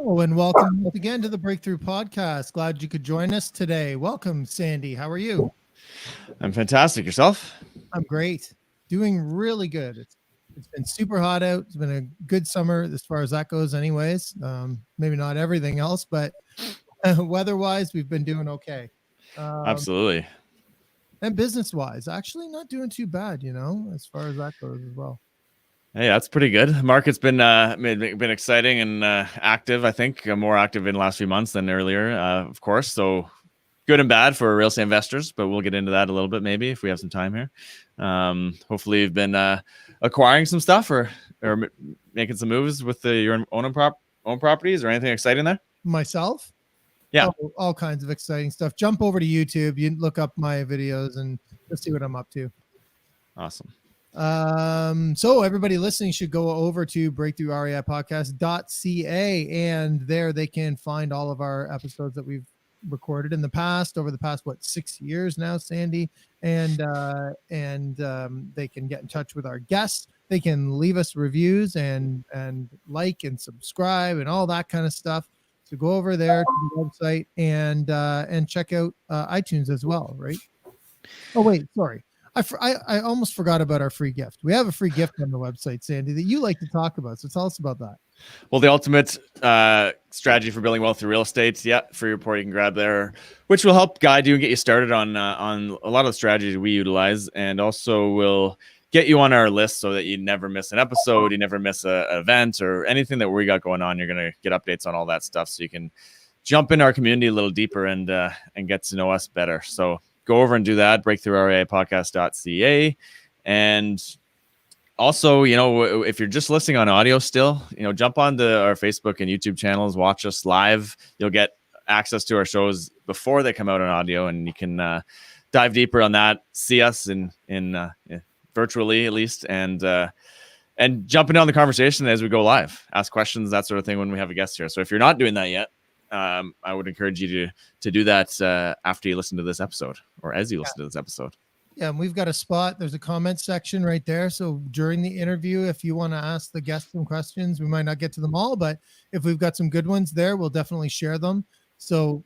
Hello and welcome once again to the Breakthrough Podcast. Glad you could join us today. Welcome, Sandy. How are you? I'm fantastic. Yourself? I'm great. Doing really good. It's been super hot out. It's been a good summer as far as that goes anyways. Maybe not everything else, but weather-wise, we've been doing okay. Absolutely. And business-wise, actually not doing too bad, as far as that goes as well. Hey, that's pretty good. The market's been exciting and active. I think more active in the last few months than earlier, of course. So good and bad for real estate investors, but we'll get into that a little bit maybe if we have some time here. Hopefully, you've been acquiring some stuff or making some moves with your own properties or anything exciting there. Myself? Yeah, all kinds of exciting stuff. Jump over to YouTube. You look up my videos and you'll see what I'm up to. Awesome. So everybody listening should go over to breakthroughreipodcast.ca, and there they can find all of our episodes that we've recorded in the past, over the past 6 years now, Sandy, and they can get in touch with our guests. They can leave us reviews and like and subscribe and all that kind of stuff. So go over there to the website and check out iTunes as well, right? Oh wait, sorry. I almost forgot about our free gift. We have a free gift on the website, Sandy, that you like to talk about. So tell us about that. Well, the ultimate strategy for building wealth through real estate, free report you can grab there, which will help guide you and get you started on a lot of the strategies we utilize, and also will get you on our list so that you never miss an episode, you never miss an event or anything that we got going on. You're going to get updates on all that stuff, so you can jump into our community a little deeper and get to know us better. So go over and do that, breakthroughreipodcast.ca. And also, if you're just listening on audio still, jump onto our Facebook and YouTube channels, watch us live. You'll get access to our shows before they come out on audio, and you can dive deeper on that, see us in virtually at least, and jump in on the conversation as we go live, ask questions, that sort of thing when we have a guest here. So if you're not doing that yet, I would encourage you to do that after you listen to this episode or as you listen to this episode. Yeah, and we've got a spot. There's a comment section right there. So during the interview, if you want to ask the guests some questions, we might not get to them all, but if we've got some good ones there, we'll definitely share them. So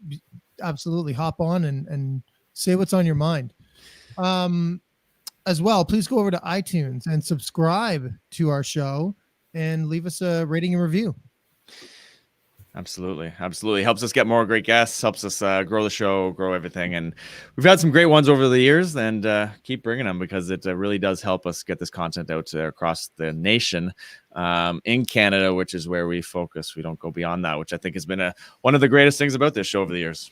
absolutely hop on and say what's on your mind. As well, please go over to iTunes and subscribe to our show and leave us a rating and review. Absolutely. Helps us get more great guests, helps us grow the show, grow everything. And we've had some great ones over the years, and keep bringing them because it really does help us get this content out across the nation. In Canada, which is where we focus. We don't go beyond that, which I think has been one of the greatest things about this show over the years.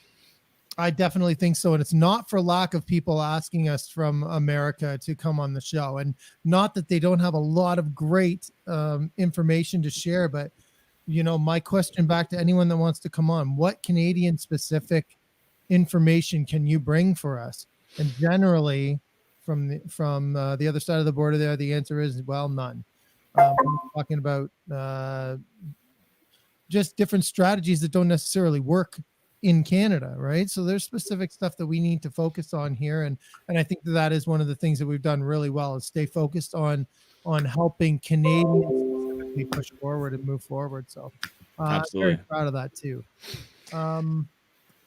I definitely think so. And it's not for lack of people asking us from America to come on the show. And not that they don't have a lot of great information to share, but my question back to anyone that wants to come on, what Canadian specific information can you bring for us? And generally from the other side of the border there, the answer is, well, none. We're talking about just different strategies that don't necessarily work in Canada, right? So there's specific stuff that we need to focus on here. And I think that is one of the things that we've done really well, is stay focused on helping Canadians push forward and move forward. So absolutely, I'm very proud of that too.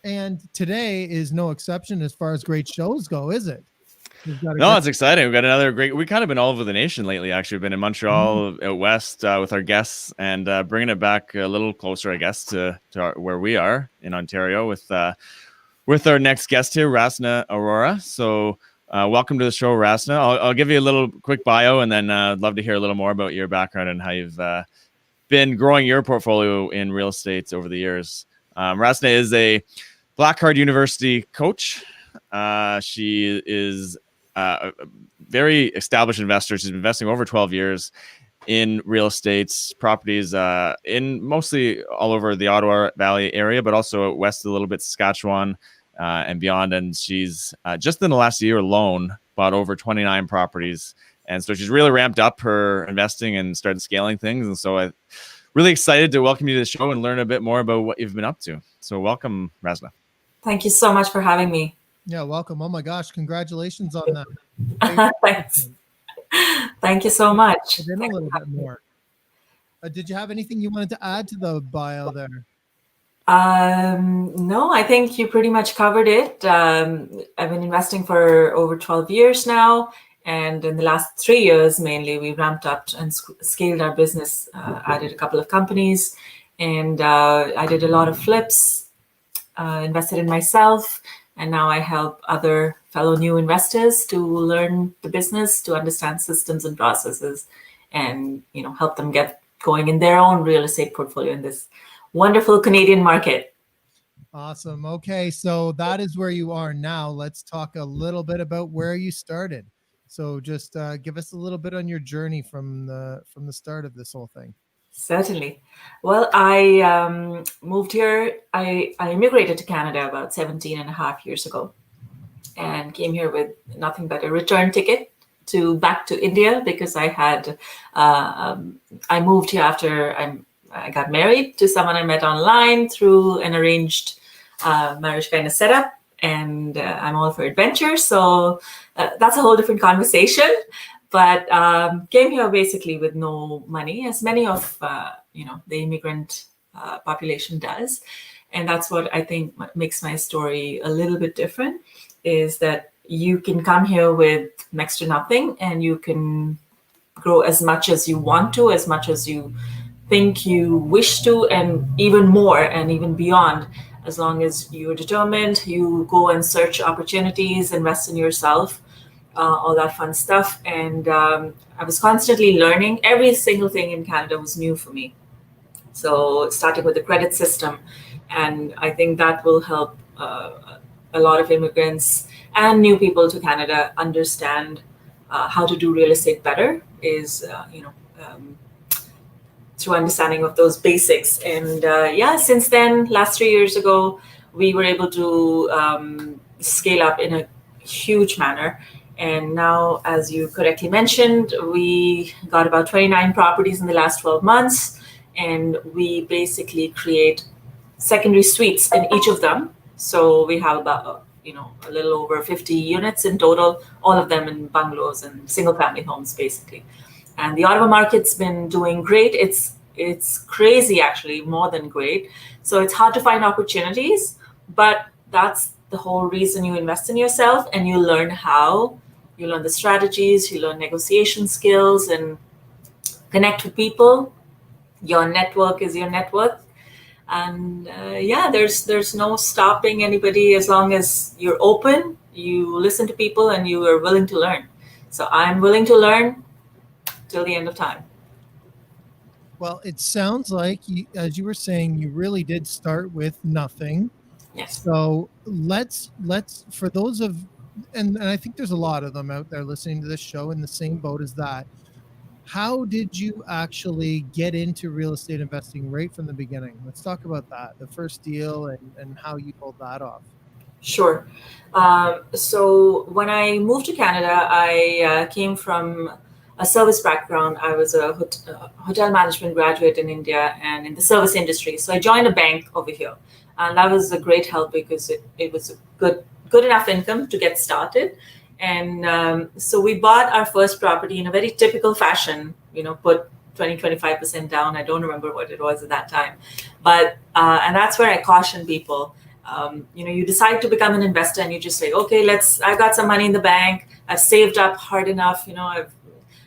And today is no exception as far as great shows go, is it? No, it's exciting. We've got another we've kind of been all over the nation lately. Actually, we've been in Montreal, out west with our guests, and bringing it back a little closer, I guess, to where we are in Ontario with our next guest here, Rasna Arora. So welcome to the show, Rasna. I'll give you a little quick bio, and then I'd love to hear a little more about your background and how you've been growing your portfolio in real estate over the years. Rasna is a Black Card University coach. She is a very established investor. She's been investing over 12 years in real estate properties in mostly all over the Ottawa Valley area, but also west a little bit, Saskatchewan, and beyond. And she's just in the last year alone bought over 29 properties. And so she's really ramped up her investing and started scaling things. And so I'm really excited to welcome you to the show and learn a bit more about what you've been up to. So welcome, Rasna. Thank you so much for having me. Yeah, welcome. Oh my gosh, congratulations on that. Thanks. Thank you so much. A little bit more. Did you have anything you wanted to add to the bio there? No, I think you pretty much covered it. I've been investing for over 12 years now. And in the last 3 years, mainly, we ramped up and scaled our business, added a couple of companies, and I did a lot of flips, invested in myself. And now I help other fellow new investors to learn the business, to understand systems and processes, and help them get going in their own real estate portfolio in this wonderful Canadian market. Awesome. Okay, so that is where you are now. Let's talk a little bit about where you started. So just give us a little bit on your journey from the start of this whole thing. Certainly. Well, I moved here. I immigrated to Canada about 17 and a half years ago and came here with nothing but a return ticket back to India because I moved here after I got married to someone I met online through an arranged marriage kind of setup. And I'm all for adventure. So that's a whole different conversation. But came here basically with no money, as many of the immigrant population does. And that's what I think makes my story a little bit different, is that you can come here with next to nothing and you can grow as much as you want to, as much as you think you wish to, and even more and even beyond, as long as you're determined, you go and search opportunities, invest in yourself, all that fun stuff. And I was constantly learning. Every single thing in Canada was new for me. So starting with the credit system, and I think that will help a lot of immigrants and new people to Canada understand how to do real estate better, is through understanding of those basics. And since then, last 3 years ago, we were able to scale up in a huge manner. And now, as you correctly mentioned, we got about 29 properties in the last 12 months. And we basically create secondary suites in each of them. So we have about, a little over 50 units in total, all of them in bungalows and single family homes, basically. And the Ottawa market's been doing great. It's crazy, actually, more than great. So it's hard to find opportunities, but that's the whole reason you invest in yourself, and you learn you learn the strategies, you learn negotiation skills, and connect with people. Your network is your net worth. And there's no stopping anybody as long as you're open, you listen to people, and you are willing to learn. So I'm willing to learn till the end of time. Well, it sounds like, as you were saying, you really did start with nothing. Yes. So let's for those of, and I think there's a lot of them out there listening to this show in the same boat as that. How did you actually get into real estate investing right from the beginning? Let's talk about that, the first deal, and how you pulled that off. Sure. So when I moved to Canada, I came from a service background. I was a hotel management graduate in India and in the service industry. So I joined a bank over here. And that was a great help because it was a good enough income to get started. And so we bought our first property in a very typical fashion, put 20-25% down. I don't remember what it was at that time. But, and that's where I caution people. You decide to become an investor and you just say, okay, I got some money in the bank. I've saved up hard enough. I've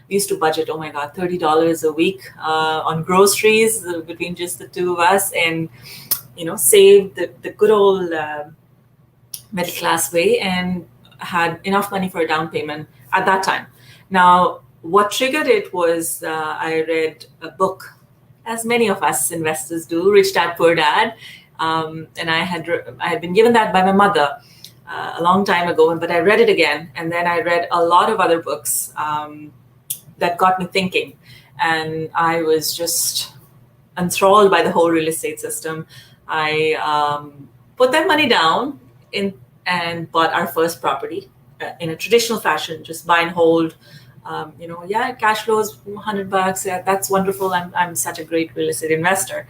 used to budget, oh my God, $30 a week on groceries between just the two of us, and, saved the good old middle class way, and had enough money for a down payment at that time. Now, what triggered it was I read a book, as many of us investors do, Rich Dad Poor Dad. And I had been given that by my mother a long time ago, but I read it again. And then I read a lot of other books that got me thinking. And I was just enthralled by the whole real estate system. I put that money down and bought our first property in a traditional fashion, just buy and hold. Cash flows $100. Yeah, that's wonderful. I'm such a great real estate investor.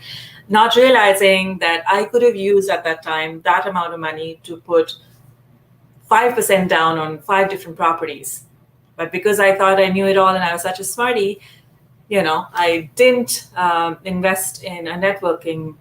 Not realizing that I could have used at that time that amount of money to put 5% down on 5 different properties. But because I thought I knew it all and I was such a smarty, I didn't invest in a networking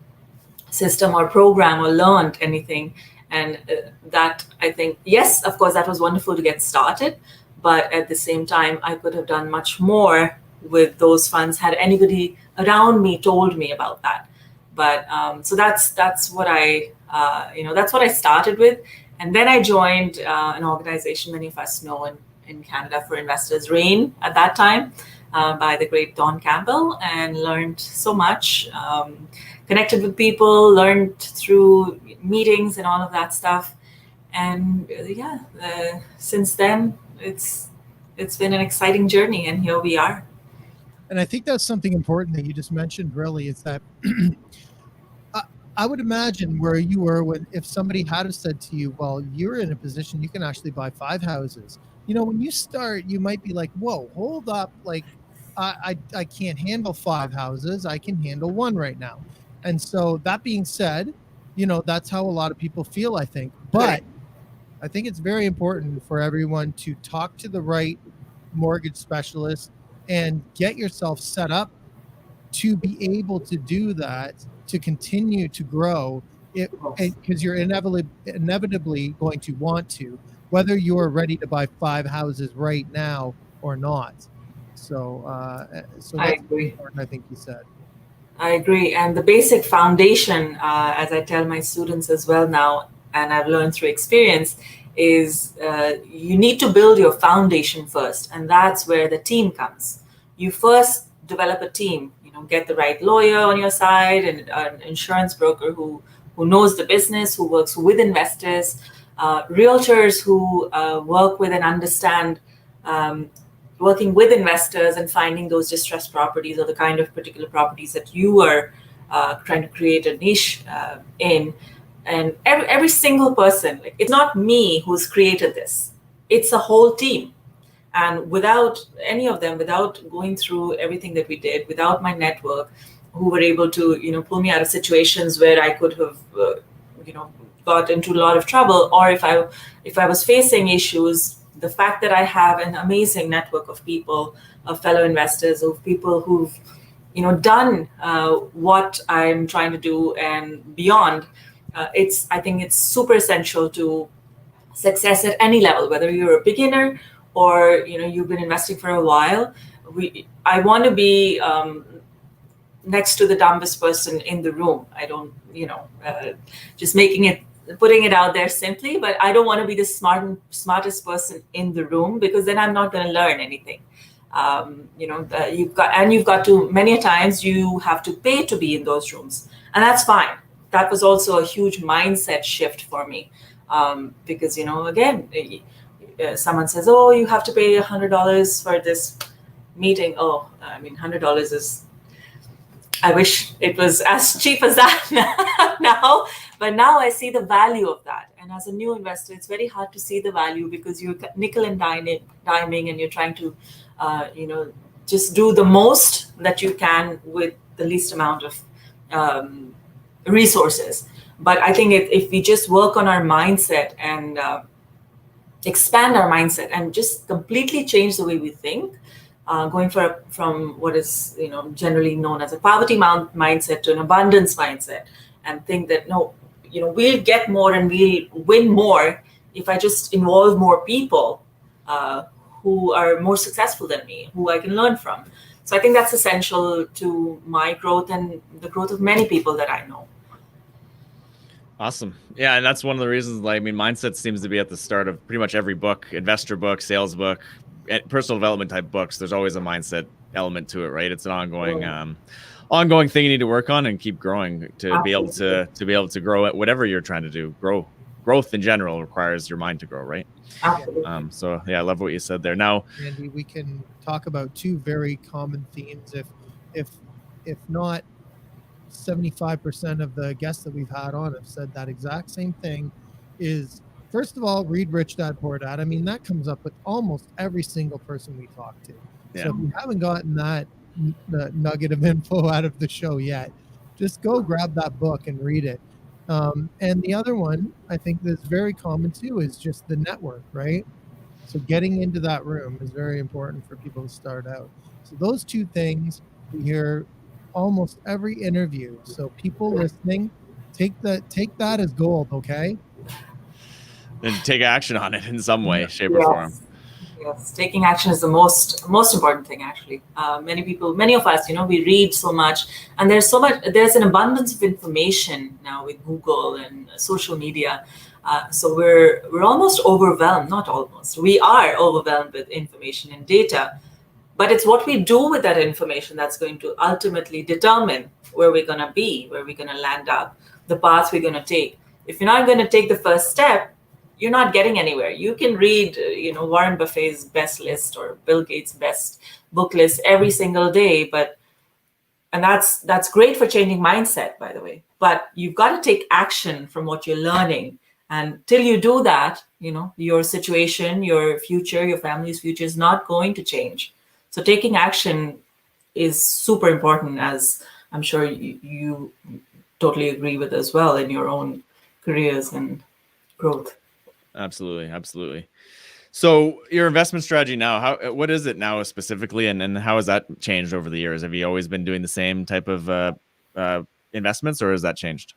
system or program or learned anything. And that, I think, yes, of course, that was wonderful to get started. But at the same time, I could have done much more with those funds had anybody around me told me about that. But so that's what that's what I started with. And then I joined an organization many of us know in Canada for investors, RAIN, at that time, by the great Don Campbell, and learned so much. Connected with people, learned through meetings and all of that stuff. And since then, it's been an exciting journey, and here we are. And I think that's something important that you just mentioned, really, is that I would imagine where you were if somebody had said to you, well, you're in a position you can actually buy 5 houses. When you start, you might be like, whoa, hold up. Like, I can't handle 5 houses. I can handle 1 right now. And so that being said, that's how a lot of people feel, I think. But I think it's very important for everyone to talk to the right mortgage specialist and get yourself set up to be able to do that, to continue to grow it, because you're inevitably going to want to, whether you're ready to buy 5 houses right now or not. So that's important, I think you said. I agree. And the basic foundation, as I tell my students as well now, and I've learned through experience, is you need to build your foundation first. And that's where the team comes. You first develop a team, get the right lawyer on your side and an insurance broker who knows the business, who works with investors, realtors who work with and understand working with investors and finding those distressed properties or the kind of particular properties that you are trying to create a niche in. And every single person, it's not me who's created this. It's a whole team. And without any of them, without going through everything that we did, without my network, who were able to, pull me out of situations where I could have, got into a lot of trouble, or if I was facing issues, the fact that I have an amazing network of people, of fellow investors, of people who've, done what I'm trying to do and beyond, I think it's super essential to success at any level, whether you're a beginner or you've been investing for a while. I want to be next to the dumbest person in the room. I don't, just putting it out there simply, but I don't want to be the smartest person in the room, because then I'm not going to learn anything. You've got to, many times you have to pay to be in those rooms, and that's fine. That was also a huge mindset shift for me, because again, someone says, "Oh, you have to pay $100 for this meeting." Oh, I mean, $100 is. I wish it was as cheap as that now, but now I see the value of that. And as a new investor, it's very hard to see the value, because you're nickel and diming, and you're trying to, just do the most that you can with the least amount of resources. But I think if we just work on our mindset and expand our mindset and just completely change the way we think, going from what is generally known as a poverty mindset to an abundance mindset, and think that we'll get more and we'll win more if I just involve more people who are more successful than me, who I can learn from. So I think that's essential to my growth and the growth of many people that I know. Awesome. Yeah, and that's one of the reasons, mindset seems to be at the start of pretty much every book, investor book, sales book, personal development type books. There's always a mindset element to it, right? It's an ongoing thing you need to work on and keep growing to be able to grow at whatever you're trying to do. Growth in general requires your mind to grow, right? Absolutely. So yeah, I love what you said there. Now, Andy, we can talk about 2 very common themes. If not 75% of the guests that we've had on have said that exact same thing, is first of all, read Rich Dad Poor Dad. I mean, that comes up with almost every single person we talk to. Yeah. So if you haven't gotten that nugget of info out of the show yet, just go grab that book and read it. And the other one, I think that's very common too, is just the network, right? So getting into that room is very important for people to start out. So those two things we hear almost every interview. So people listening, take that as gold, okay? And take action on it in some way, shape, or form. Yes. Yes, taking action is the most important thing, actually. Many of us, we read so much, and there's an abundance of information now with Google and social media. So we're almost overwhelmed, not almost, we are overwhelmed with information and data. But it's what we do with that information that's going to ultimately determine where we're going to be, where we're going to land up, the path we're going to take. If you're not going to take the first step, you're not getting anywhere. You can read, Warren Buffett's best list or Bill Gates' best book list every single day, and that's great for changing mindset, by the way. But you've got to take action from what you're learning, and till you do that, your situation, your future, your family's future is not going to change. So taking action is super important, as I'm sure you totally agree with as well in your own careers and growth. Absolutely. So your investment strategy now, what is it now specifically, and how has that changed over the years? Have you always been doing the same type of investments, or has that changed?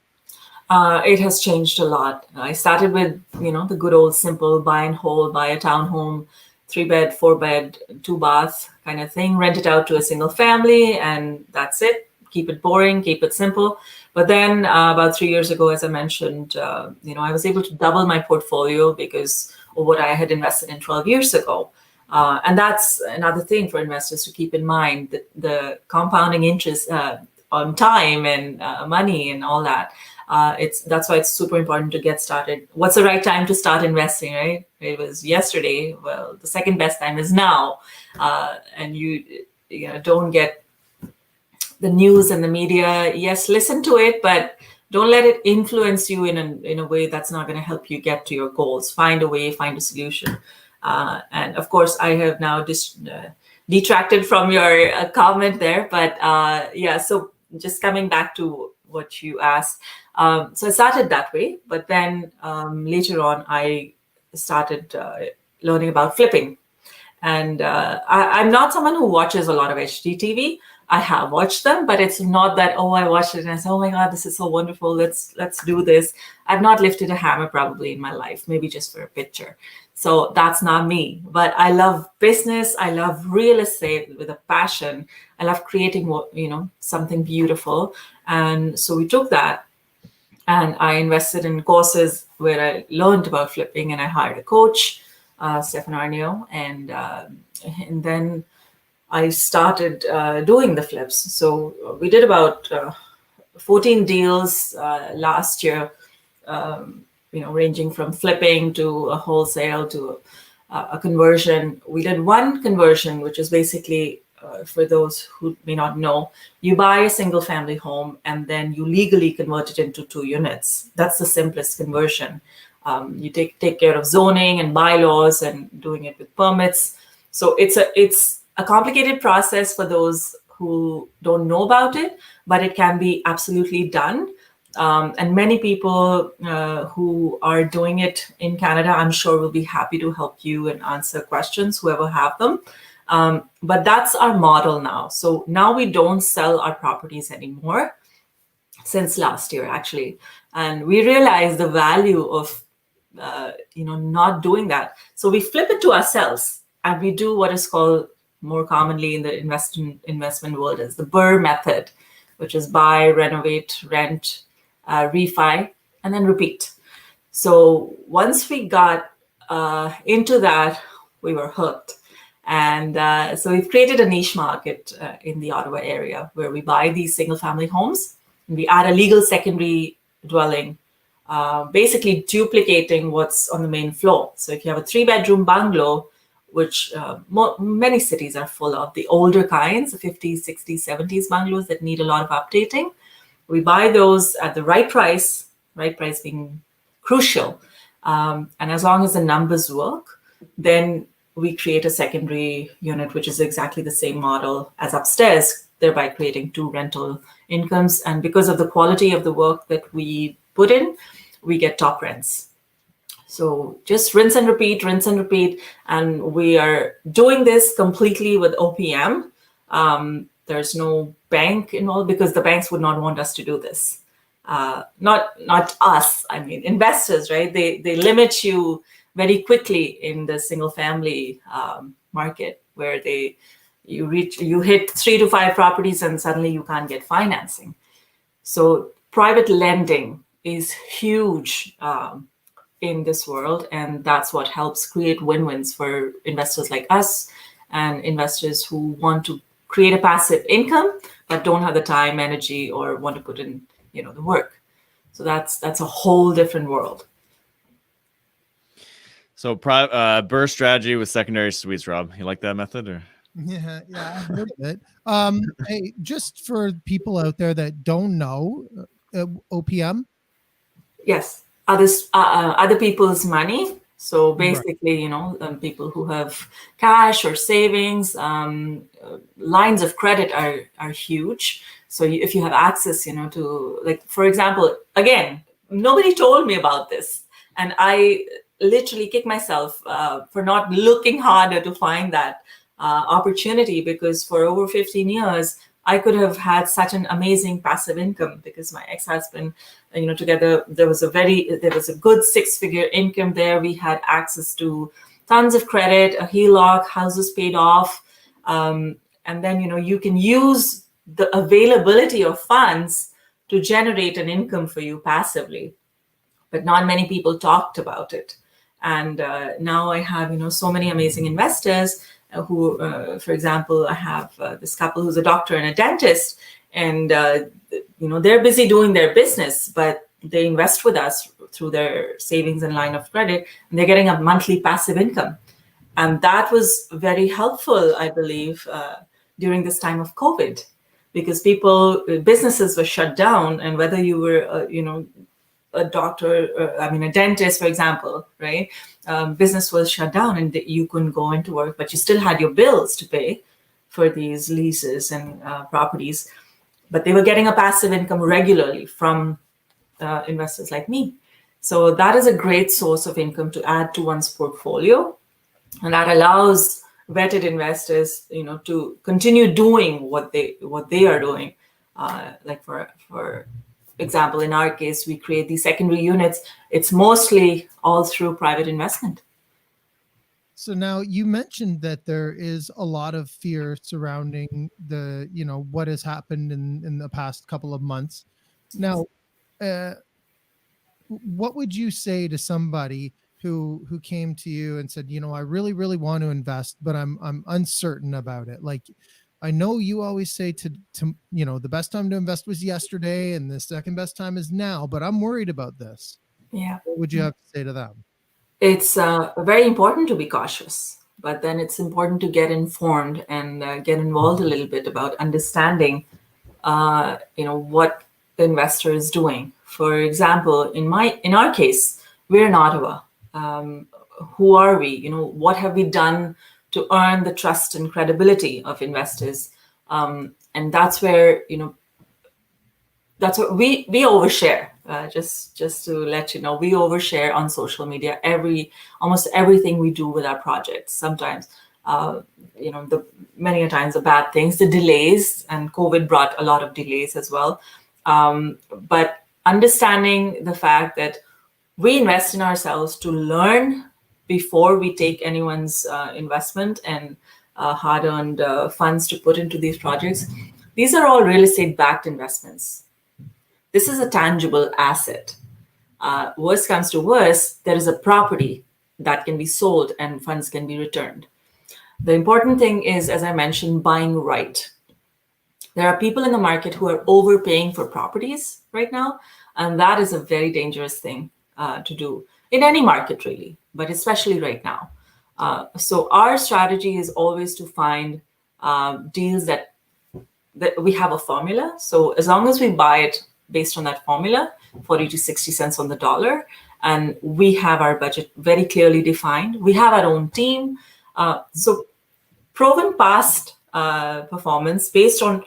It has changed a lot. I started with, the good old simple buy and hold, buy a townhome, 3-bed, 4-bed, 2-bath kind of thing, rent it out to a single family, and that's it. Keep it boring, keep it simple. But then about 3 years ago, as I mentioned, I was able to double my portfolio because of what I had invested in 12 years ago. And that's another thing for investors to keep in mind, that the compounding interest on time and money and all that. That's why it's super important to get started. What's the right time to start investing, right? It was yesterday. Well, the second best time is now. And you don't get the news and the media. Yes, listen to it, but don't let it influence you in a way that's not going to help you get to your goals. Find a way, find a solution. And of course, I have now detracted from your comment there. But so just coming back to what you asked. So I started that way, but then later on, I started learning about flipping. And I'm not someone who watches a lot of HGTV. I have watched them, but it's not that, I watched it and I said, oh my God, this is so wonderful. Let's do this. I've not lifted a hammer probably in my life, maybe just for a picture. So that's not me. But I love business. I love real estate with a passion. I love creating something beautiful. And so we took that and I invested in courses where I learned about flipping, and I hired a coach, Stefan Arnio, and then I started doing the flips. So we did about 14 deals last year, ranging from flipping to a wholesale to a conversion. We did one conversion, which is basically, for those who may not know, you buy a single family home and then you legally convert it into 2 units. That's the simplest conversion. You take care of zoning and bylaws and doing it with permits. So it's a complicated process for those who don't know about it, but it can be absolutely done. And many people who are doing it in Canada, I'm sure, will be happy to help you and answer questions, whoever have them. But that's our model now. So now we don't sell our properties anymore, since last year, actually. And we realize the value of not doing that. So we flip it to ourselves, and we do what is called, more commonly in the investment world, as the BREI method, which is buy, renovate, rent, refi, and then repeat. So once we got into that, we were hooked. And so we've created a niche market in the Ottawa area where we buy these single family homes and we add a legal secondary dwelling, basically duplicating what's on the main floor. So if you have a 3-bedroom bungalow, which many cities are full of, the older kinds, the 50s, 60s, 70s bungalows that need a lot of updating, we buy those at the right price being crucial. And as long as the numbers work, then we create a secondary unit, which is exactly the same model as upstairs, thereby creating 2 rental incomes. And because of the quality of the work that we put in, we get top rents. So just rinse and repeat, rinse and repeat. And we are doing this completely with OPM. There's no bank involved because the banks would not want us to do this. Not us, I mean, investors, right? They limit you very quickly in the single family market where you hit 3 to 5 properties and suddenly you can't get financing. So private lending is huge in this world, and that's what helps create win-wins for investors like us and investors who want to create a passive income but don't have the time, energy, or want to put in the work. So that's a whole different world. So BREI strategy with secondary suites, Rob. You like that method? Or Yeah, I've heard of it. Hey, just for people out there that don't know, OPM. Yes, other people's money. So basically, people who have cash or savings, lines of credit are huge. So if you have access, to, like, for example, again, nobody told me about this, and I literally kick myself for not looking harder to find that opportunity, because for over 15 years, I could have had such an amazing passive income because my ex-husband, together, there was a good 6-figure income there. We had access to tons of credit, a HELOC, houses paid off. And then, you can use the availability of funds to generate an income for you passively. But not many people talked about it. And now I have, so many amazing investors who, for example, I have this couple who's a doctor and a dentist, and they're busy doing their business, but they invest with us through their savings and line of credit, and they're getting a monthly passive income. And that was very helpful, I believe, during this time of COVID, because businesses were shut down, and whether you were, a doctor, a dentist, for example, right? Business was shut down and you couldn't go into work, but you still had your bills to pay for these leases and properties. But they were getting a passive income regularly from investors like me. So that is a great source of income to add to one's portfolio. And that allows vetted investors, to continue doing what they are doing. Like for example, in our case, we create these secondary units. It's mostly all through private investment. So now you mentioned that there is a lot of fear surrounding the, what has happened in the past couple of months. Now, what would you say to somebody who came to you and said, I really, really want to invest, but I'm uncertain about it? Like, I know you always say to the best time to invest was yesterday and the second best time is now, but I'm worried about this. Yeah. What would you have to say to them? It's very important to be cautious, but then it's important to get informed and get involved a little bit about understanding, what the investor is doing. For example, in our case, we're in Ottawa. Who are we? What have we done to earn the trust and credibility of investors? And that's where, that's what we overshare. Just to let you know, we overshare on social media almost everything we do with our projects. Sometimes, many a times the bad things, the delays, and COVID brought a lot of delays as well. But understanding the fact that we invest in ourselves to learn before we take anyone's investment and hard-earned funds to put into these projects. These are all real estate-backed investments. This is a tangible asset. Worst comes to worst, there is a property that can be sold and funds can be returned. The important thing is, as I mentioned, buying right. There are people in the market who are overpaying for properties right now, and that is a very dangerous thing to do in any market, really, but especially right now. So our strategy is always to find deals that we have a formula. So as long as we buy it based on that formula, 40 to 60 cents on the dollar, and we have our budget very clearly defined. We have our own team. So proven past performance based on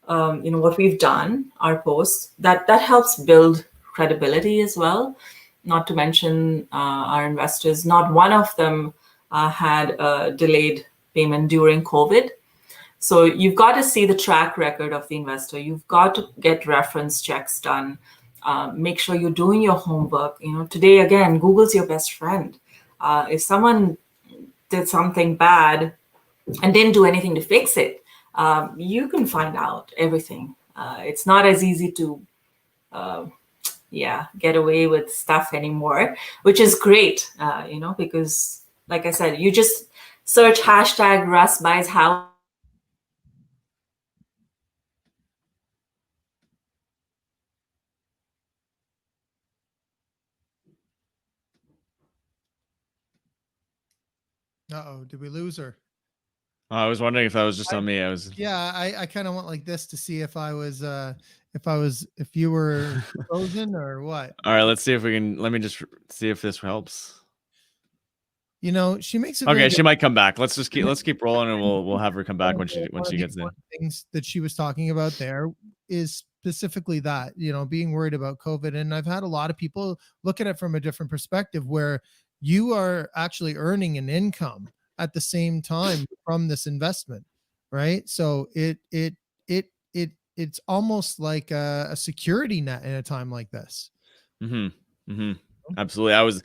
what we've done, our posts, that helps build credibility as well. not to mention our investors, not one of them had a delayed payment during COVID. So you've got to see the track record of the investor. You've got to get reference checks done. Make sure you're doing your homework. Today, again, Google's your best friend. If someone did something bad and didn't do anything to fix it, you can find out everything. It's not as easy to get away with stuff anymore, which is great, because like I said, you just search hashtag Russ buys house. Uh-oh, did we lose her? I was wondering if that was just on me. Yeah, I kind of went like this to see if if you were frozen or what. All right, let's see if we can. Let me just see if this helps. She makes it okay. She might come back. Let's keep rolling, and we'll have her come back when she gets in. Things that she was talking about there is specifically that being worried about COVID, and I've had a lot of people look at it from a different perspective, where you are actually earning an income at the same time from this investment, right? So it's almost like a security net in a time like this. Absolutely.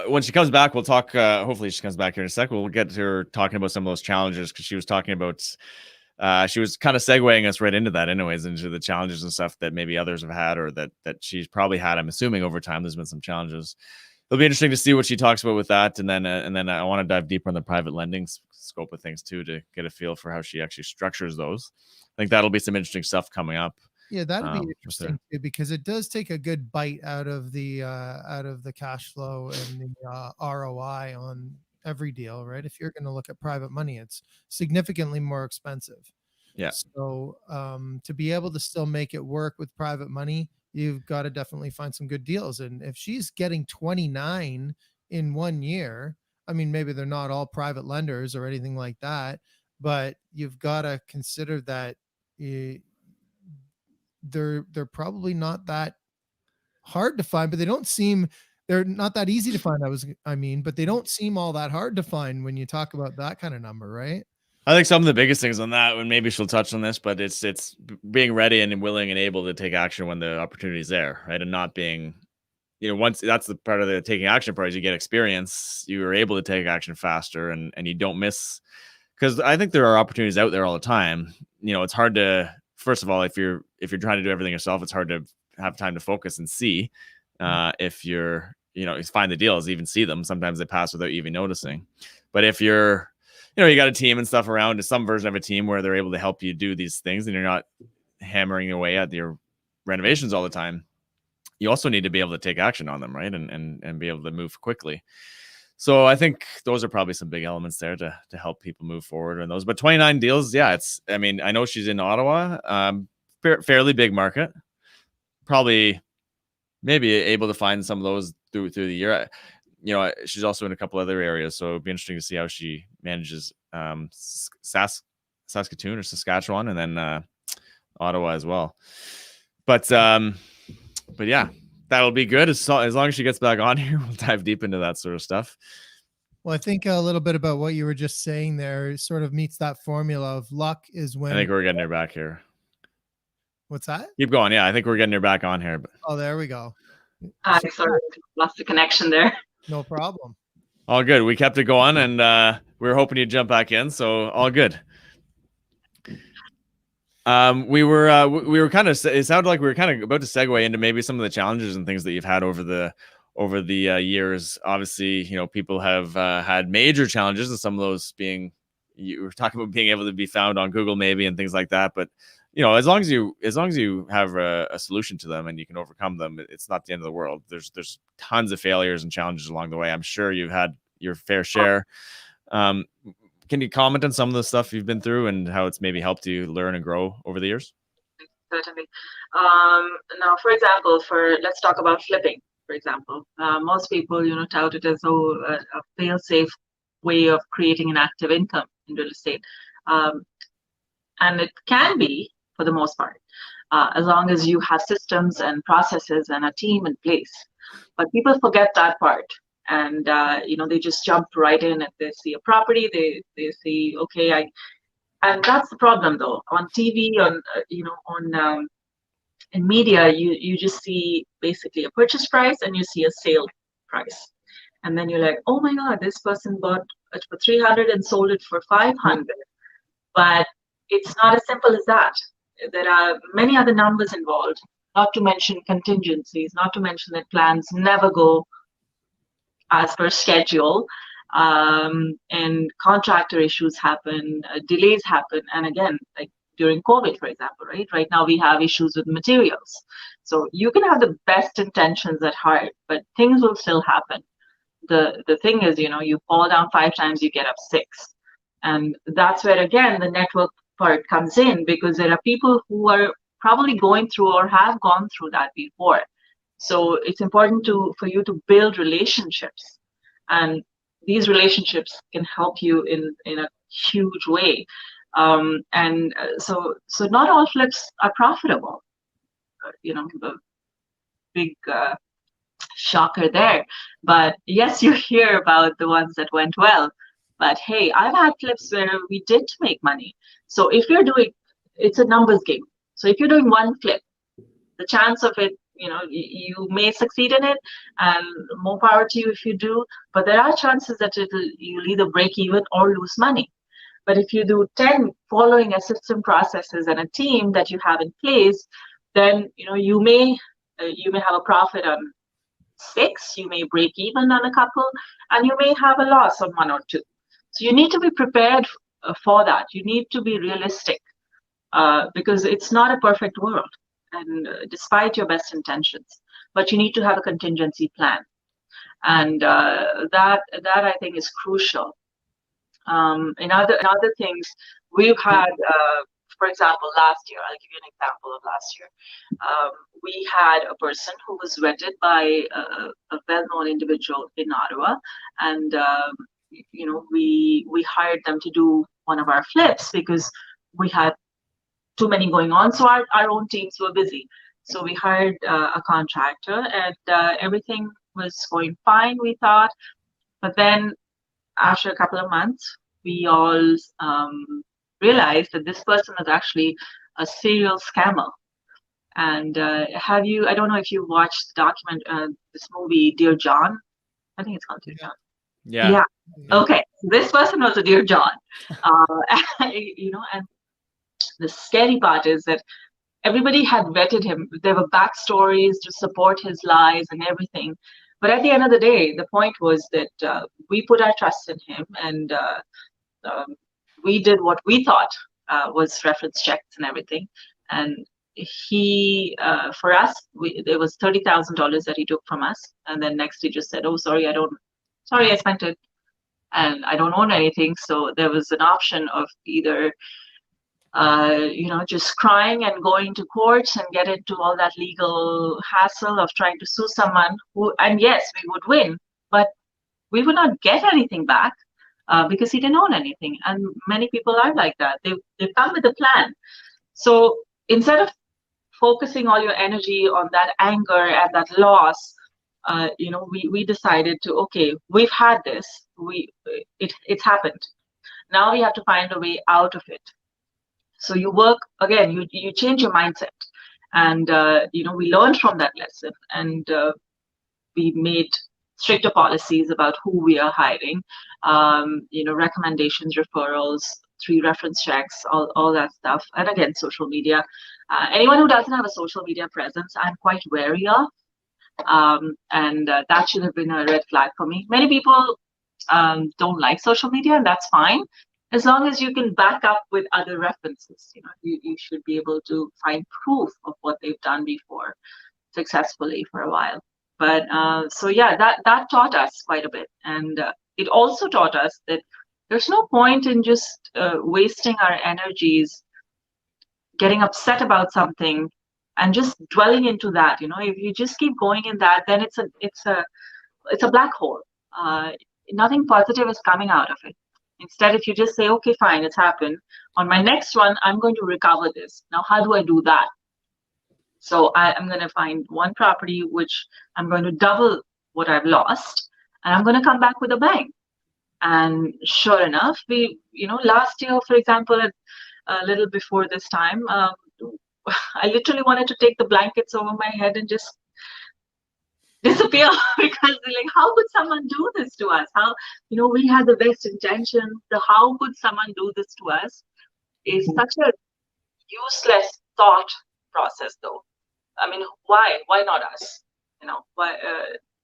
When she comes back, we'll talk. Hopefully she comes back here in a sec. We'll get to her talking about some of those challenges, because she was talking about, she was kind of segueing us right into that anyways, into the challenges and stuff that maybe others have had, or that she's probably had. I'm assuming over time there's been some challenges. It'll be interesting to see what she talks about with that. And then I want to dive deeper on the private lending scope of things too, to get a feel for how she actually structures those. I think that'll be some interesting stuff coming up. Yeah, that'd be interesting too, because it does take a good bite out of the cash flow and the ROI on every deal, right? If you're going to look at private money, it's significantly more expensive. Yeah. So to be able to still make it work with private money, you've got to definitely find some good deals. And if she's getting 29 in 1 year, I mean, maybe they're not all private lenders or anything like that, but you've got to consider that they're probably not that hard to find, but they're not that easy to find. But they don't seem all that hard to find when you talk about that kind of number, right? I think some of the biggest things on that, and maybe she'll touch on this, but it's being ready and willing and able to take action when the opportunity is there, right? And not being, once that's the part of the taking action part, is you get experience, you are able to take action faster, and you don't miss, because I think there are opportunities out there all the time. It's hard to, first of all, if you're trying to do everything yourself, it's hard to have time to focus and see if you're, find the deals, even see them. Sometimes they pass without you even noticing. But if you're, you got a team and stuff around, to some version of a team where they're able to help you do these things, and you're not hammering away at your renovations all the time, you also need to be able to take action on them, right? And be able to move quickly. So I think those are probably some big elements there to help people move forward in those. But 29 deals, yeah, I know she's in Ottawa, fairly big market, probably maybe able to find some of those through the year. She's also in a couple other areas, so it'd be interesting to see how she manages Saskatoon or Saskatchewan, and then Ottawa as well. But yeah, that'll be good as long as she gets back on here. We'll dive deep into that sort of stuff. Well, I think a little bit about what you were just saying there sort of meets that formula of luck is when. I think we're getting her back here. What's that? Keep going. Yeah, I think we're getting her back on here. But... Oh, there we go. Sorry, lost the connection there. No problem. All good. We kept it going, and we were hoping you'd jump back in, so all good. We were kind of, it sounded like we were kind of about to segue into maybe some of the challenges and things that you've had over the years. Obviously, people have had major challenges, and some of those being, you were talking about being able to be found on Google maybe and things like that. But as long as you have a solution to them and you can overcome them, it's not the end of the world. There's tons of failures and challenges along the way. I'm sure you've had your fair share. Can you comment on some of the stuff you've been through and how it's maybe helped you learn and grow over the years? Certainly. Now, for example, let's talk about flipping. For example, most people, tout it as a fail-safe way of creating an active income in real estate, and it can be for the most part, as long as you have systems and processes and a team in place. But people forget that part. And they just jump right in and they see a property, they see, okay, and that's the problem though. On TV, in media, you just see basically a purchase price and you see a sale price. And then you're like, oh my God, this person bought it for 300 and sold it for 500. But it's not as simple as that. There are many other numbers involved, not to mention contingencies, not to mention that plans never go as per schedule. And contractor issues happen, delays happen. And again, like during COVID, for example, right now we have issues with materials. So you can have the best intentions at heart, but things will still happen. The thing is, you fall down 5 times, you get up 6. And that's where, again, the network part comes in, because there are people who are probably going through or have gone through that before. So it's important for you to build relationships, and these relationships can help you in a huge way. So not all flips are profitable. The big shocker there. But yes, you hear about the ones that went well. But hey, I've had flips where we did make money. So if you're doing, it's a numbers game. So if you're doing one flip, the chance of it, you may succeed in it, and more power to you if you do. But there are chances that you'll either break even or lose money. But if you do 10 following a system, processes, and a team that you have in place, then you may have a profit on 6, you may break even on a couple, and you may have a loss on 1 or 2. So you need to be prepared for that. You need to be realistic, because it's not a perfect world, and despite your best intentions, but you need to have a contingency plan, and that I think is crucial. In other things, we've had, for example, last year, I'll give you an example of last year. We had a person who was vetted by a well-known individual in Arora, and we hired them to do one of our flips because we had too many going on. So our own teams were busy. So we hired a contractor, and everything was going fine, we thought. But then after a couple of months, we all realized that this person was actually a serial scammer. And I don't know if you watched this movie, Dear John? I think it's called Dear John. Yeah. Okay. This person was a Dear John. And the scary part is that everybody had vetted him. There were backstories to support his lies and everything. But at the end of the day, the point was that we put our trust in him, and we did what we thought was reference checks and everything. And he, for us, there was $30,000 that he took from us. And then next he just said, oh, sorry, I spent it, and I don't own anything. So there was an option of either just crying and going to courts and get into all that legal hassle of trying to sue someone and yes, we would win, but we would not get anything back because he didn't own anything. And many people are like that. They've come with a plan. So instead of focusing all your energy on that anger and that loss, we decided to, okay, we've had this, it's happened. Now we have to find a way out of it. So you work, again, you change your mindset, and we learned from that lesson, and we made stricter policies about who we are hiring, recommendations, referrals, 3 reference checks, all that stuff. And again, social media. Anyone who doesn't have a social media presence, I'm quite wary of, and that should have been a red flag for me. Many people don't like social media, and that's fine. As long as you can back up with other references, you should be able to find proof of what they've done before successfully for a while. But that taught us quite a bit. And it also taught us that there's no point in just wasting our energies getting upset about something and just dwelling into that. If you just keep going in that, then it's a black hole. Nothing positive is coming out of it. Instead, if you just say, okay, fine, it's happened. On my next one, I'm going to recover this. Now, how do I do that? So I'm going to find one property which I'm going to double what I've lost, and I'm going to come back with a bang. And sure enough, we, last year, for example, a little before this time, I literally wanted to take the blankets over my head and just disappear because like, how could someone do this to us? How, we had the best intentions. How could someone do this to us is such a useless thought process, though. I mean, why not us? Why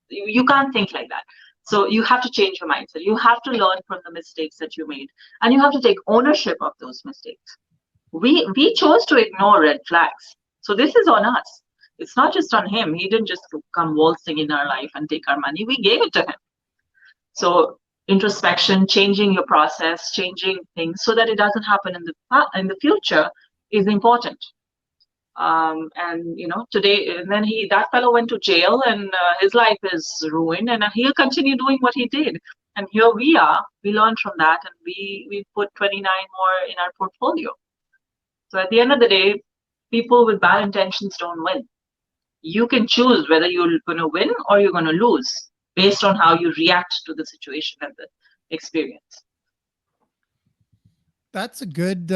you can't think like that. So you have to change your mindset. You have to learn from the mistakes that you made, and you have to take ownership of those mistakes. We chose to ignore red flags, so this is on us. It's not just on him. He didn't just come waltzing in our life and take our money. We gave it to him. So introspection, changing your process, changing things so that it doesn't happen in the future is important. And today, and then that fellow went to jail, and his life is ruined, and he'll continue doing what he did. And here we are. We learned from that, and we put 29 more in our portfolio. So at the end of the day, people with bad intentions don't win. You can choose whether you're going to win or you're going to lose based on how you react to the situation and the experience. That's a good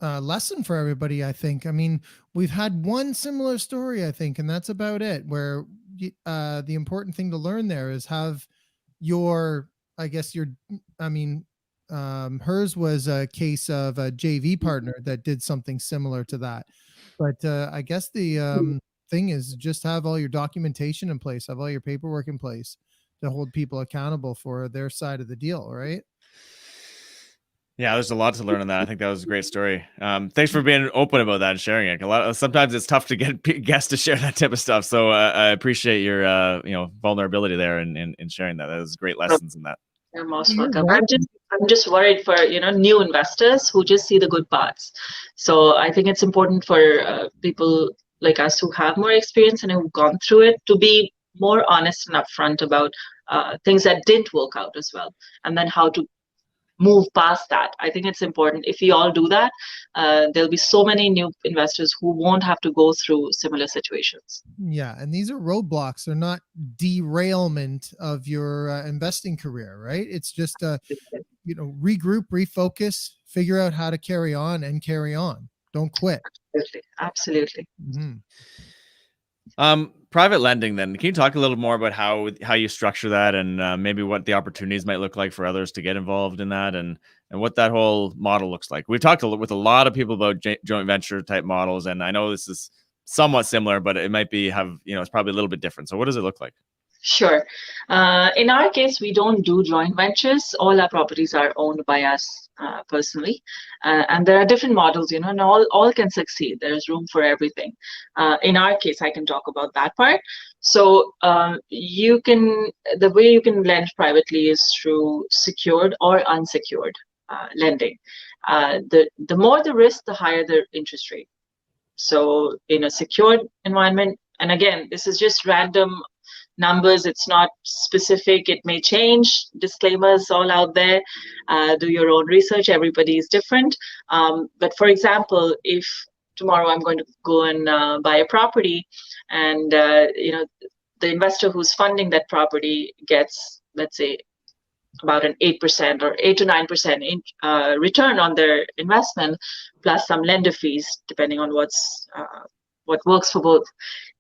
lesson for everybody, I think. I mean, we've had one similar story, I think, and that's about it, where the important thing to learn there is have hers was a case of a JV partner that did something similar to that. But I guess the thing is just have all your documentation in place, have all your paperwork in place to hold people accountable for their side of the deal, right? Yeah, there's a lot to learn on that. I think that was a great story. Thanks for being open about that and sharing it. Sometimes it's tough to get guests to share that type of stuff. So I appreciate your vulnerability there and sharing that. That was great lessons in that. You're most welcome. I'm just worried for new investors who just see the good parts. So I think it's important for people like us who have more experience and who've gone through it to be more honest and upfront about things that didn't work out as well, and then how to move past that. I think it's important. If we all do that, there'll be so many new investors who won't have to go through similar situations. Yeah, and these are roadblocks. They're not derailment of your investing career, right? It's just regroup, refocus, figure out how to carry on and carry on. Don't quit. Absolutely. Mm-hmm. Private lending, then, can you talk a little more about how you structure that and maybe what the opportunities might look like for others to get involved in that and what that whole model looks like? We've talked with a lot of people about joint venture type models, and I know this is somewhat similar, but it might be it's probably a little bit different. So what does it look like? Sure. In our case, we don't do joint ventures. All our properties are owned by us personally. And there are different models, and all can succeed. There's room for everything. In our case, I can talk about that part. So the way you can lend privately is through secured or unsecured lending. The more the risk, the higher the interest rate. So in a secured environment, and again, this is just random numbers, it's not specific, it may change, disclaimers all out there, do your own research, everybody is different. But for example, if tomorrow I'm going to go and buy a property and the investor who's funding that property gets, let's say, about an 8% or 8 to 9% return on their investment, plus some lender fees, depending on what works for both.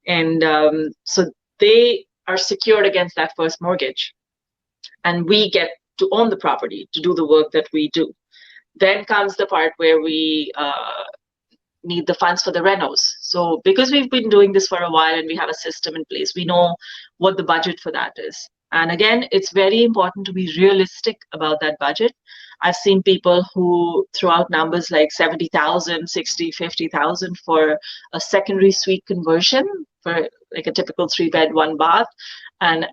And so they are secured against that first mortgage, and we get to own the property to do the work that we do. Then comes the part where we need the funds for the renos. So because we've been doing this for a while and we have a system in place, we know what the budget for that is. And again, it's very important to be realistic about that budget. I've seen people who throw out numbers like 70,000, 60, 50,000 for a secondary suite conversion for like a typical 3-bed, 1-bath. And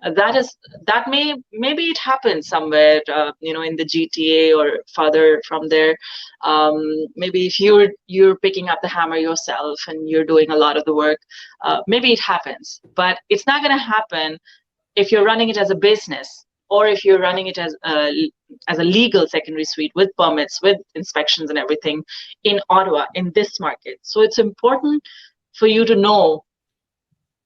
maybe it happens somewhere, in the GTA or further from there. Maybe if you're picking up the hammer yourself and you're doing a lot of the work, maybe it happens. But it's not going to happen if you're running it as a business or if you're running it as a legal secondary suite with permits, with inspections and everything in Ottawa, in this market. So it's important for you to know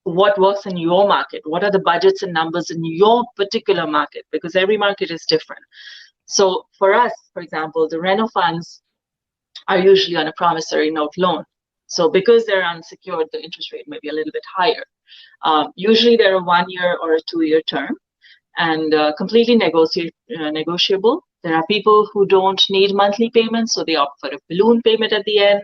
what works in your market, what are the budgets and numbers in your particular market, because every market is different. So for us, for example, the Reno funds are usually on a promissory note loan. So because they're unsecured, the interest rate may be a little bit higher. Usually they're a 1 year or a 2 year term, and completely negotiable. There are people who don't need monthly payments, so they opt for a balloon payment at the end.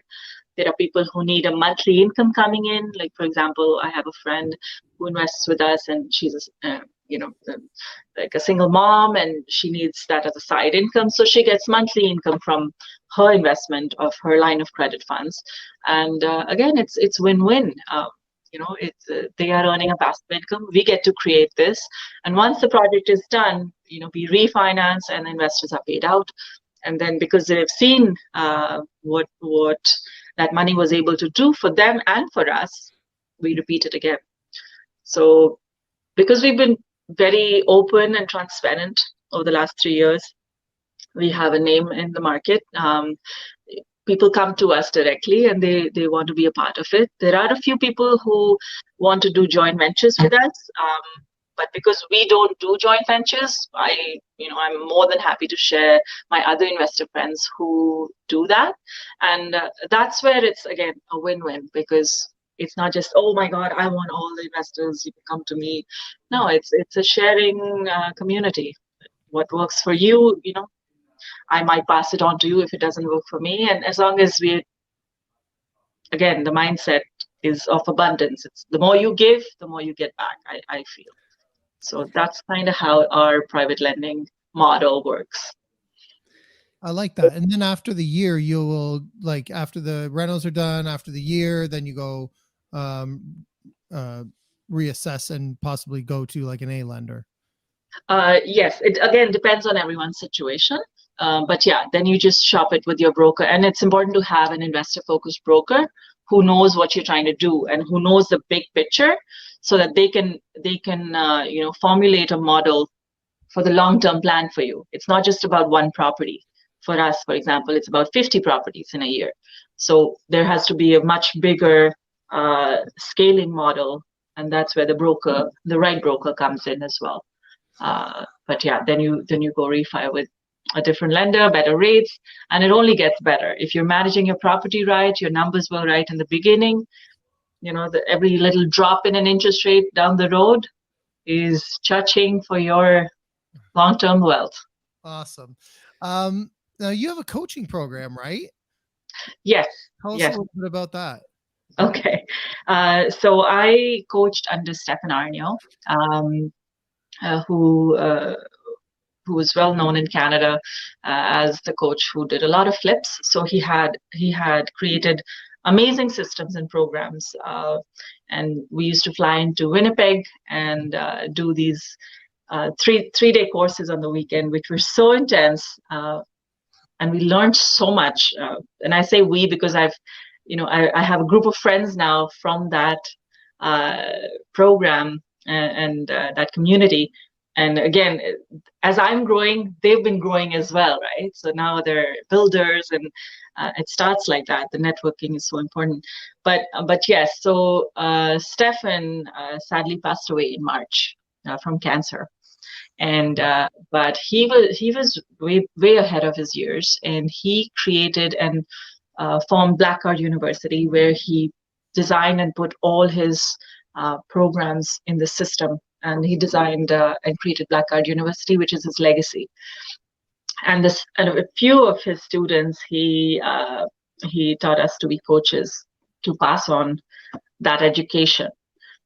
There are people who need a monthly income coming in. Like, for example, I have a friend who invests with us, and she's like a single mom, and she needs that as a side income. So she gets monthly income from her investment of her line of credit funds. And again, it's win-win. They are earning a passive income. We get to create this, and once the project is done, we refinance, and the investors are paid out. And then because they've seen what that money was able to do for them and for us, we repeat it again. So because we've been very open and transparent over the last 3 years, we have a name in the market. People come to us directly, and they want to be a part of it. There are a few people who want to do joint ventures with us, but because we don't do joint ventures, I'm more than happy to share my other investor friends who do that. And that's where it's, again, a win-win, because it's not just, oh my God, I want all the investors, you can come to me. No, it's a sharing community. What works for you, I might pass it on to you if it doesn't work for me. And as long as again, the mindset is of abundance. It's the more you give, the more you get back, I feel. So that's kind of how our private lending model works. I like that. And then after the year, you will, like, after the rentals are done, after the year, then you go reassess and possibly go to like an A lender. Yes, it again depends on everyone's situation. But yeah, then you just shop it with your broker. And it's important to have an investor-focused broker who knows what you're trying to do and who knows the big picture, so that they can formulate a model for the long-term plan for you. It's not just about one property. For us, for example, it's about 50 properties in a year. So there has to be a much bigger scaling model, and that's where the right broker comes in as well. But yeah, then you go refi with a different lender, better rates, and it only gets better. If you're managing your property right, your numbers were right in the beginning, every little drop in an interest rate down the road is cha-ching for your long-term wealth. Awesome. Now you have a coaching program, right? Yes. Tell us a little bit about that. Okay. So I coached under Stefan Arnio, who was well known in Canada as the coach who did a lot of flips. So he had created amazing systems and programs, and we used to fly into Winnipeg and do these 3-day courses on the weekend, which were so intense, and we learned so much. And I say we because I have a group of friends now from that program and that community. And again, as I'm growing, they've been growing as well, right? So now they're builders, and it starts like that. The networking is so important. But yes, so Stefan sadly passed away in March from cancer, and but he was way ahead of his years, and he created and formed Black Card University, where he designed and put all his programs in the system. And he designed and created Black Card University, which is his legacy. And a few of his students, he taught us to be coaches to pass on that education.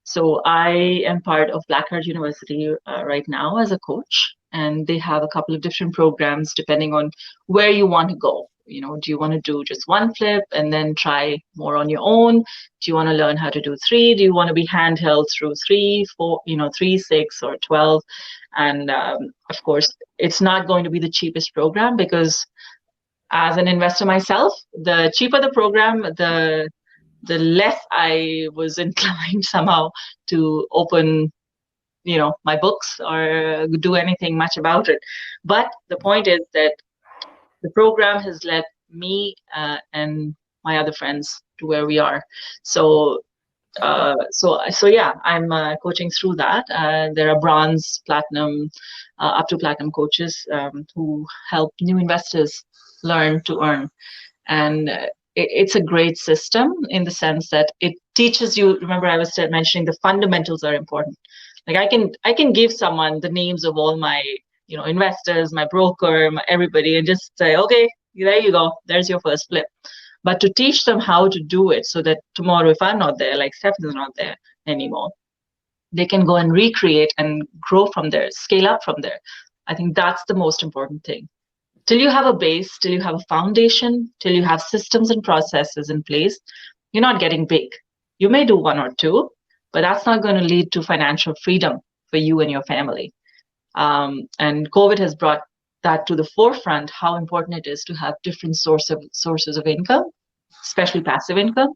So I am part of Black Card University right now as a coach, and they have a couple of different programs depending on where you want to go. Do you want to do just one flip and then try more on your own? Do you want to learn how to do 3? Do you want to be handheld through 3, 4, 3, 6, or 12? And of course, it's not going to be the cheapest program, because as an investor myself, the cheaper the program, the less I was inclined somehow to open my books or do anything much about it. But the point is that the program has led me and my other friends to where we are. So yeah, I'm coaching through that. There are bronze, platinum, up to platinum coaches who help new investors learn to earn. And it's a great system in the sense that it teaches you. Remember, I was mentioning the fundamentals are important. Like I can give someone the names of all my investors, my broker, everybody, and just say, okay, there you go, there's your first flip. But to teach them how to do it so that tomorrow, if I'm not there, like Stephan's not there anymore, they can go and recreate and grow from there, scale up from there. I think that's the most important thing. Till you have a base, till you have a foundation, till you have systems and processes in place, you're not getting big. You may do one or two, but that's not going to lead to financial freedom for you and your family. And COVID has brought that to the forefront, how important it is to have different sources of income, especially passive income.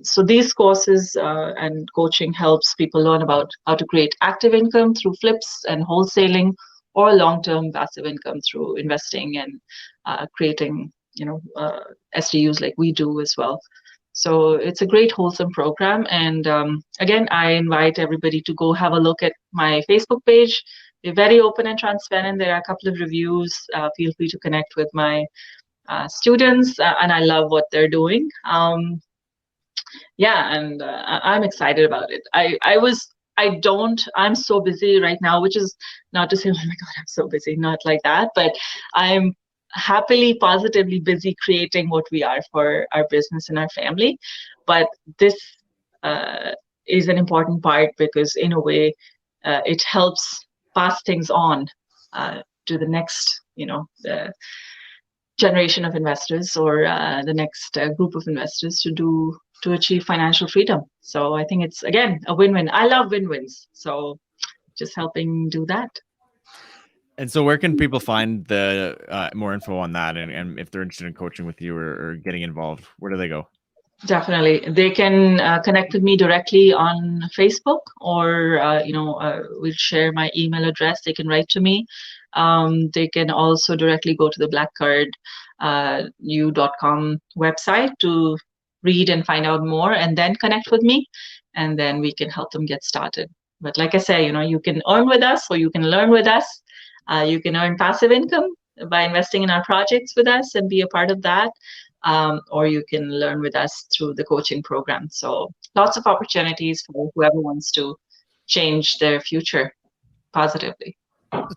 So these courses and coaching helps people learn about how to create active income through flips and wholesaling, or long-term passive income through investing and creating, SDUs like we do as well. So it's a great wholesome program. And again, I invite everybody to go have a look at my Facebook page. We're very open and transparent. There are a couple of reviews. Feel free to connect with my students, and I love what they're doing. And I'm excited about it. I'm so busy right now, which is not to say, oh my God, I'm so busy, not like that, but I'm happily, positively busy creating what we are for our business and our family. But this is an important part because in a way, it helps pass things on to the next, the generation of investors or the next group of investors to achieve financial freedom. So I think it's, again, a win-win. I love win-wins. So just helping do that. And so where can people find the more info on that? And if they're interested in coaching with you or getting involved, where do they go? Definitely. They can connect with me directly on Facebook, or, we'll share my email address. They can write to me. They can also directly go to the blackcardU.com website to read and find out more, and then connect with me, and then we can help them get started. But like I say, you can earn with us, or you can learn with us. You can earn passive income by investing in our projects with us and be a part of that. Or you can learn with us through the coaching program. So lots of opportunities for whoever wants to change their future positively.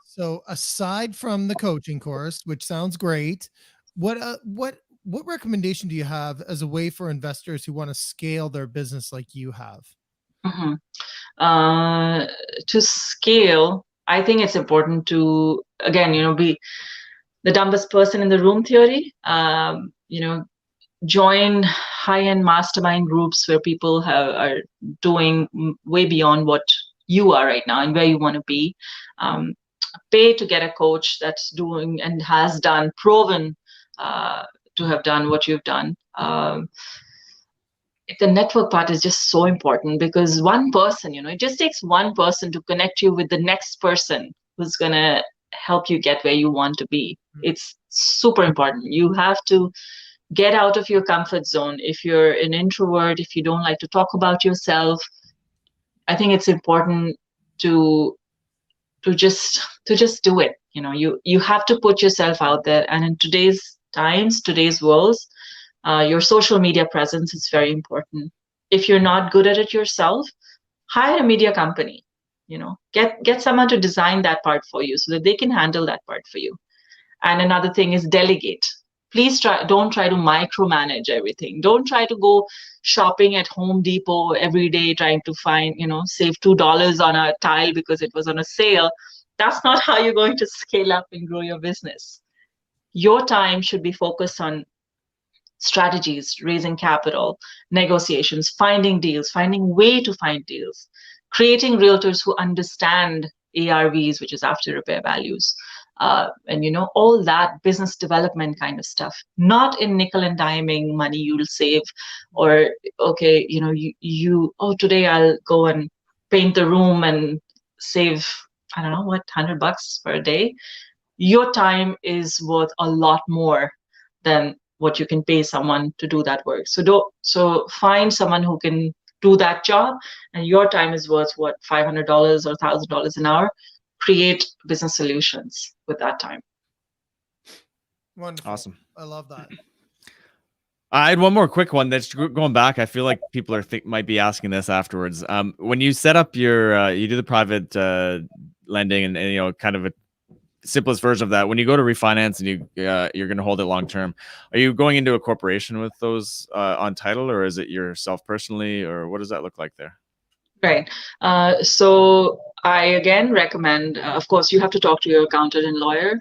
So aside from the coaching course, which sounds great, what recommendation do you have as a way for investors who want to scale their business like you have? Mm-hmm. To scale, I think it's important to, again, be the dumbest person in the room theory. Join high-end mastermind groups where people are doing way beyond what you are right now and where you want to be. Pay to get a coach that's doing and has done, proven to have done what you've done. The network part is just so important, because one person, it just takes one person to connect you with the next person who's going to help you get where you want to be. It's super important. You have to get out of your comfort zone. If you're an introvert, if you don't like to talk about yourself, I think it's important to just do it. You have to put yourself out there. And in today's times, today's worlds, your social media presence is very important. If you're not good at it yourself, hire a media company. Get someone to design that part for you so that they can handle that part for you. And another thing is delegate. Please don't try to micromanage everything. Don't try to go shopping at Home Depot every day trying to find, save $2 on a tile because it was on a sale. That's not how you're going to scale up and grow your business. Your time should be focused on strategies, raising capital, negotiations, finding deals, finding way to find deals, creating realtors who understand ARVs, which is after repair values. And all that business development kind of stuff, not in nickel and diming money you'll save, or okay, today I'll go and paint the room and save, I don't know what, $100 per day, your time is worth a lot more than what you can pay someone to do that work. So find someone who can do that job, and your time is worth what, $500 or $1,000 an hour. Create business solutions with that time. Wonderful. Awesome. I love that. I had one more quick one that's going back. I feel like people are might be asking this afterwards. When you set up your, you do the private lending and you know, kind of a simplest version of that. When you go to refinance and you're going to hold it long term, are you going into a corporation with those on title, or is it yourself personally, or what does that look like there? Right. So I again recommend, of course, you have to talk to your accountant and lawyer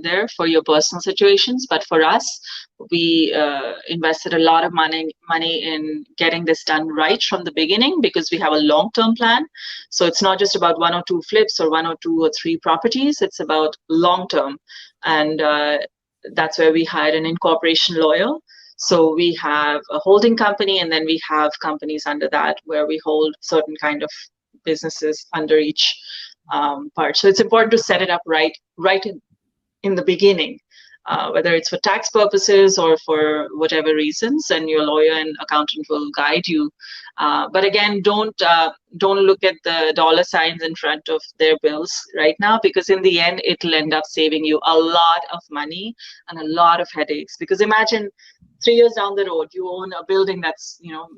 there for your personal situations. But for us, we invested a lot of money in getting this done right from the beginning, because we have a long-term plan. So it's not just about 1 or 2 flips or 1 or 2 or 3 properties. It's about long-term, and that's where we hired an incorporation lawyer. So we have a holding company, and then we have companies under that where we hold certain kind of businesses under each part. So it's important to set it up right in the beginning, whether it's for tax purposes or for whatever reasons, and your lawyer and accountant will guide you. But again, don't look at the dollar signs in front of their bills right now, because in the end, it'll end up saving you a lot of money and a lot of headaches. Because imagine 3 years down the road, you own a building that's, you know,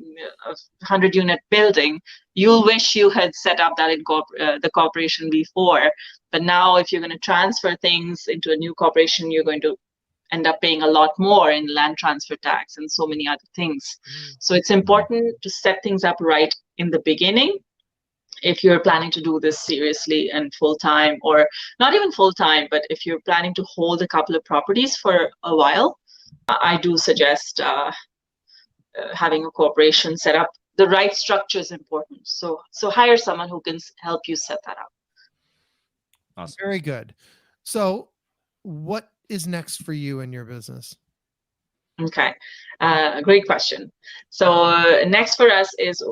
a 100-unit building. You'll wish you had set up that the corporation before. But now, if you're going to transfer things into a new corporation, you're going to end up paying a lot more in land transfer tax and so many other things. So it's important to set things up right in the beginning if you're planning to do this seriously and full-time, or not even full-time, but if you're planning to hold a couple of properties for a while. I do suggest having a corporation set up. The right structure is important. So hire someone who can help you set that up. Awesome. Very good. So what is next for you in your business? Okay, great question. So next for us is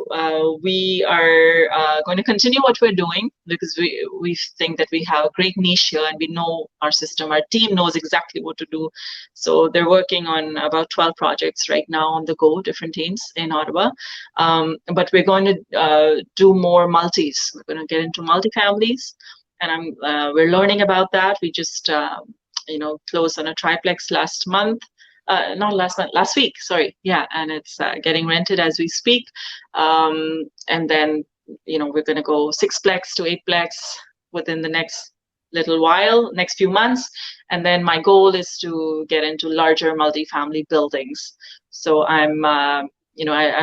we are going to continue what we're doing, because we think that we have a great niche here, and we know our system. Our team knows exactly what to do. So they're working on about 12 projects right now on the go, different teams in Ottawa. But we're going to do more multis. We're going to get into multifamilies, and we're learning about that. We just closed on a triplex last week, sorry. Yeah, and it's getting rented as we speak. And then, we're going to go 6plex to 8plex within the next few months. And then my goal is to get into larger multifamily buildings. So I'm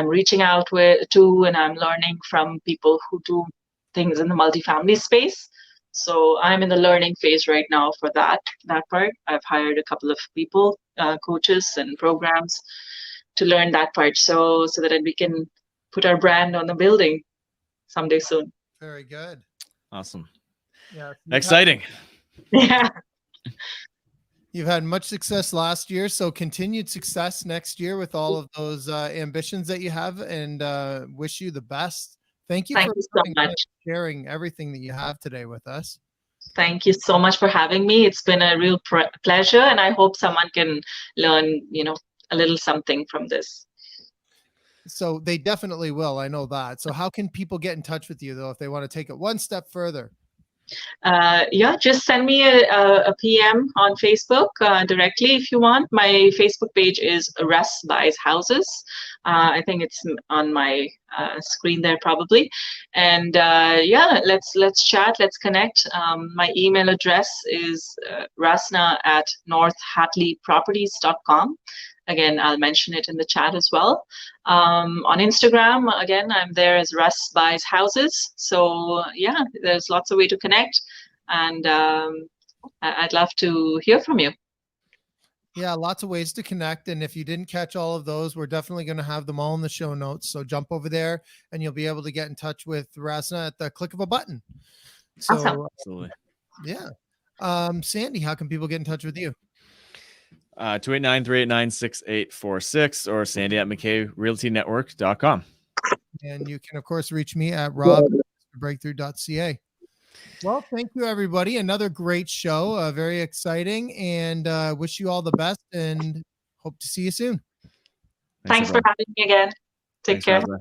reaching out and I'm learning from people who do things in the multifamily space. So I'm in the learning phase right now for that part. I've hired a couple of people, coaches and programs, to learn that part, so that we can put our brand on the building someday soon. Very good. Awesome. Yeah. Exciting. Yeah. You've had much success last year, so continued success next year with all of those ambitions that you have, and wish you the best. Thank you so much. Sharing everything that you have today with us. Thank you so much for having me. It's been a real pleasure, and I hope someone can learn, a little something from this. So they definitely will. I know that. So how can people get in touch with you, though, if they want to take it one step further? Just send me a PM on Facebook directly if you want. My Facebook page is Russ Buys Houses. I think it's on my screen there probably. And let's chat, let's connect. My email address is rasna@northhatleyproperties.com. Again, I'll mention it in the chat as well. On Instagram, again, I'm there as Russ Buys Houses. So yeah, there's lots of way to connect, and I'd love to hear from you. Yeah, lots of ways to connect. And if you didn't catch all of those, we're definitely going to have them all in the show notes. So jump over there and you'll be able to get in touch with Rasna at the click of a button. So, awesome. Absolutely. Yeah. Sandy, how can people get in touch with you? 289-389-6846 or sandy@mckayrealtynetwork.com. And you can, of course, reach me at rob@breakthrough.ca. Well, thank you, everybody. Another great show. Very exciting, and wish you all the best and hope to see you soon. Thanks for everyone. having me again. Take Thanks, care. Rasna.